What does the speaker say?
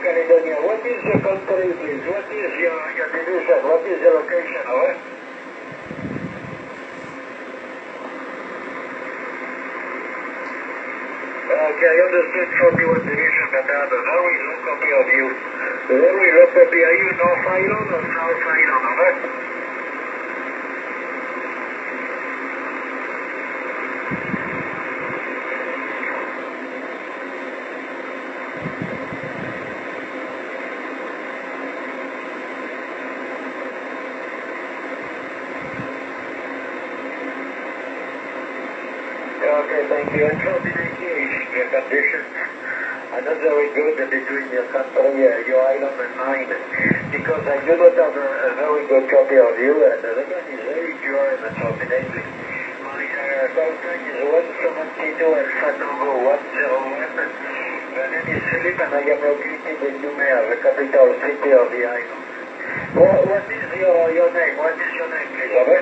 Caledonia. What is the country, please? What is your division? What is the location, over? Okay, I understood 41 division, but I have a very low copy of you. Very low copy. Are you North Island or South Island, over? Okay, thank you. Unfortunately, the conditions are not very good between your country, your island and mine, because I do not have a very good copy of you, and the weather is very dry, unfortunately. My contact is 172 Alpha Tango 101. My name is Philip, and I am located in Nouméa, the capital city of the island. What is your name? What is your name, please, over?